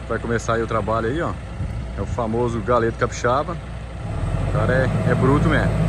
Vai começar aí o trabalho aí, ó. É o famoso galeto capixaba. O cara é bruto mesmo.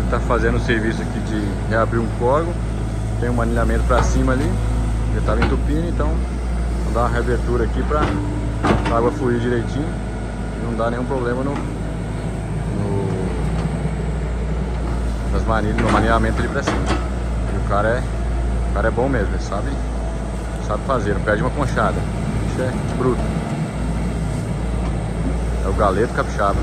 Tá fazendo o serviço aqui de reabrir um córrego. Tem um alinhamento para cima ali, já estava entupindo, então vou dar uma reabertura aqui para a água fluir direitinho e não dar nenhum problema nas manilhas, no alinhamento ali para cima. E o cara é bom mesmo, ele sabe fazer, não perde uma conchada. Isso é bruto. É o galeto capixaba.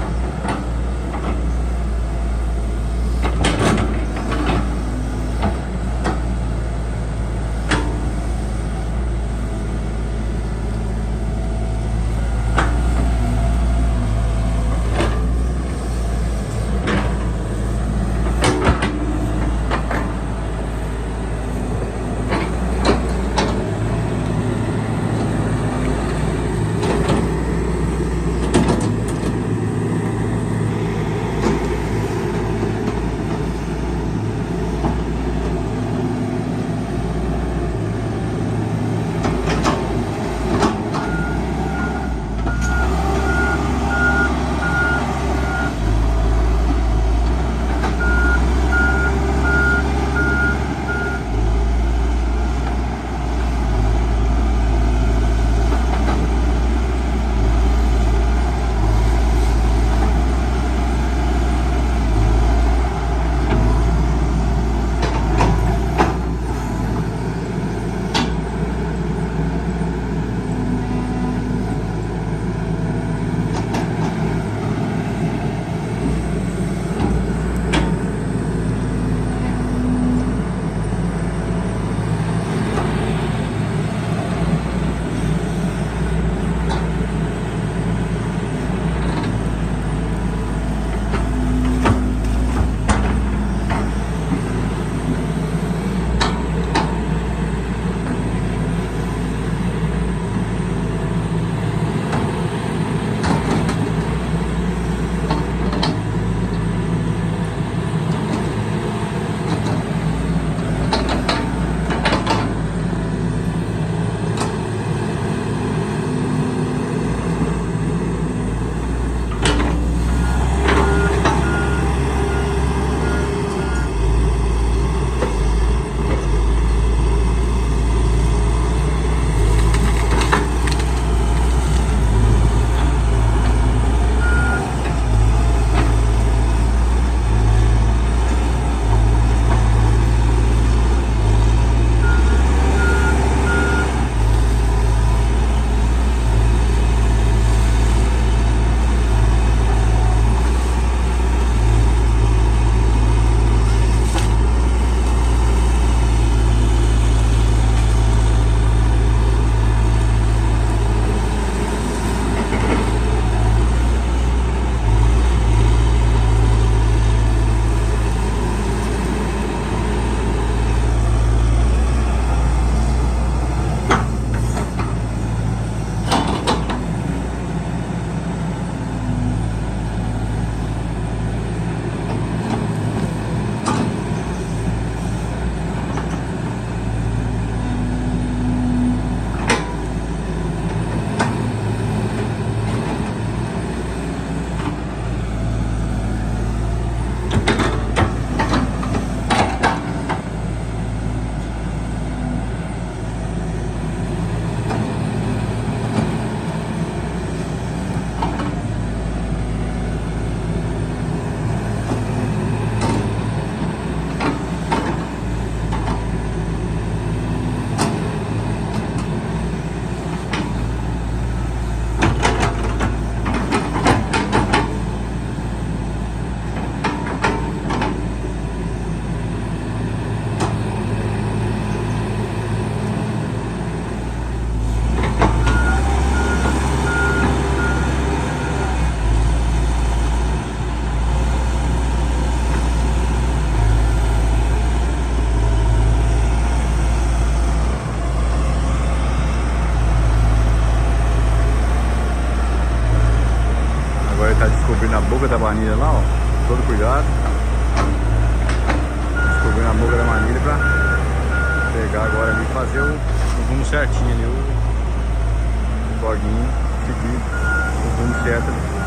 descobrindo a boca da manilha lá, ó. Todo cuidado. Descobrindo a boca da manilha pra pegar agora ali e fazer o rumo certinho ali, o boguinho, seguir o rumo certo ali.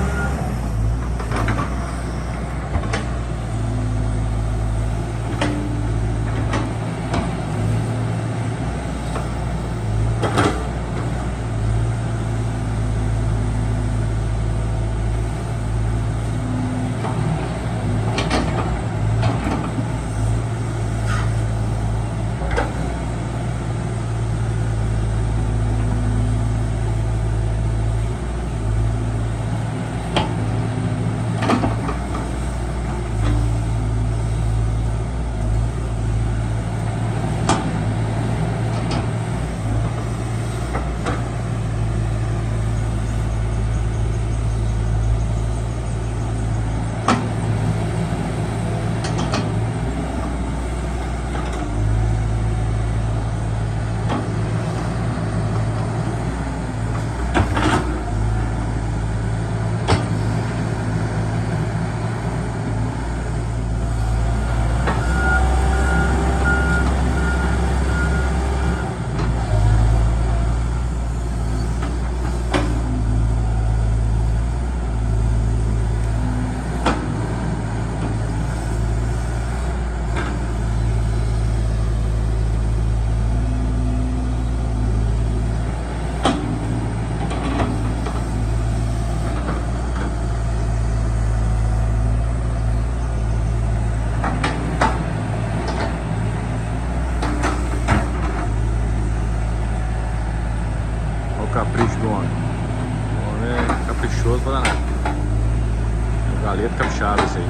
Capricho do homem. O homem é caprichoso pra danar. O galeto caprichado esse aí.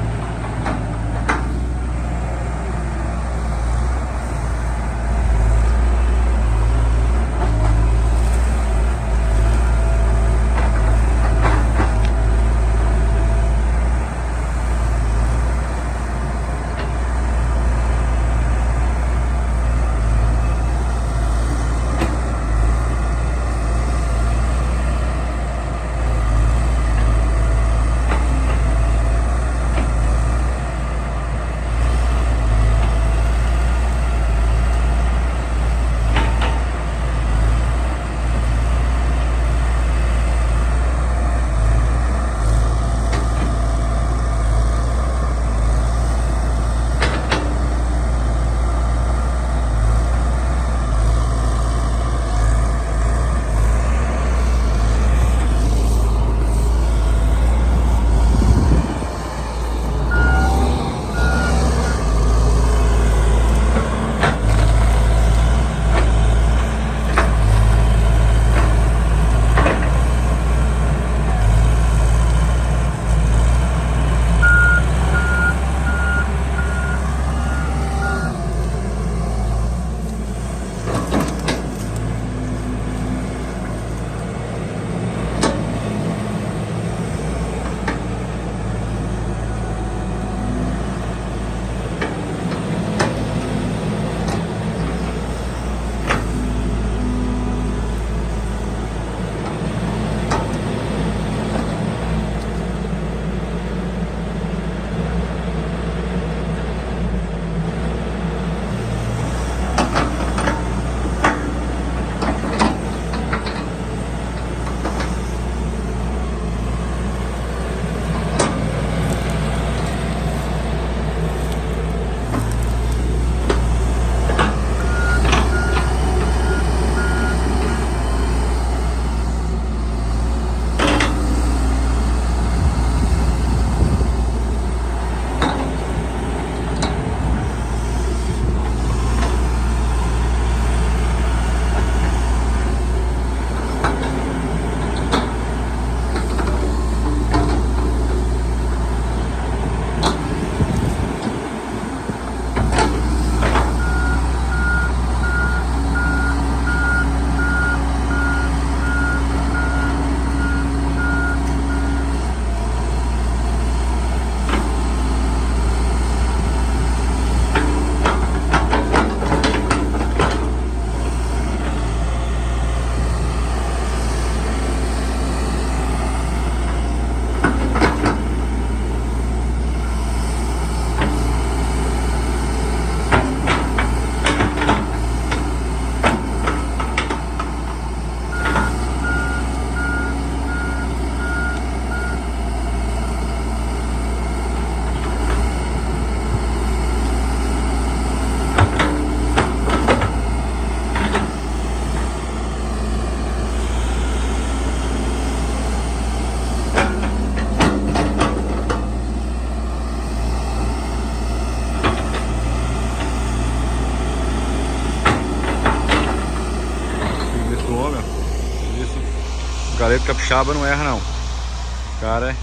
Chocalheiro capixaba não erra não. O cara é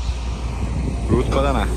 bruto pra danar.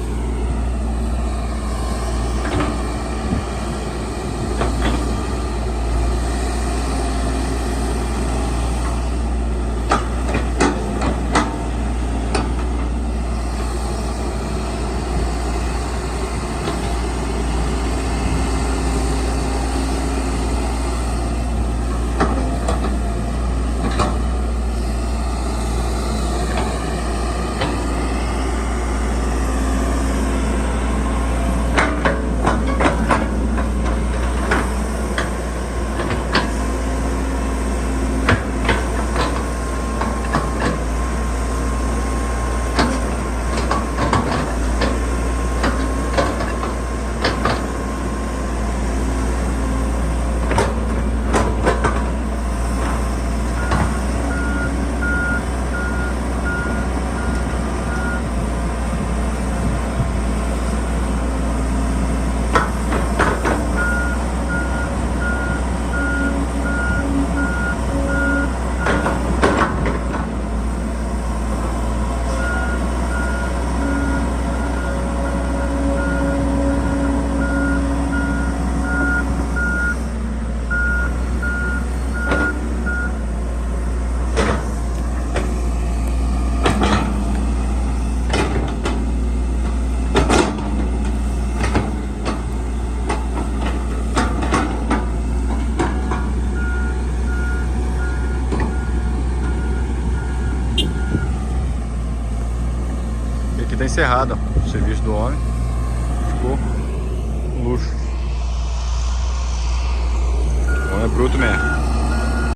Aqui tá encerrado, ó, o serviço do homem. Ficou um luxo. O homem é bruto mesmo.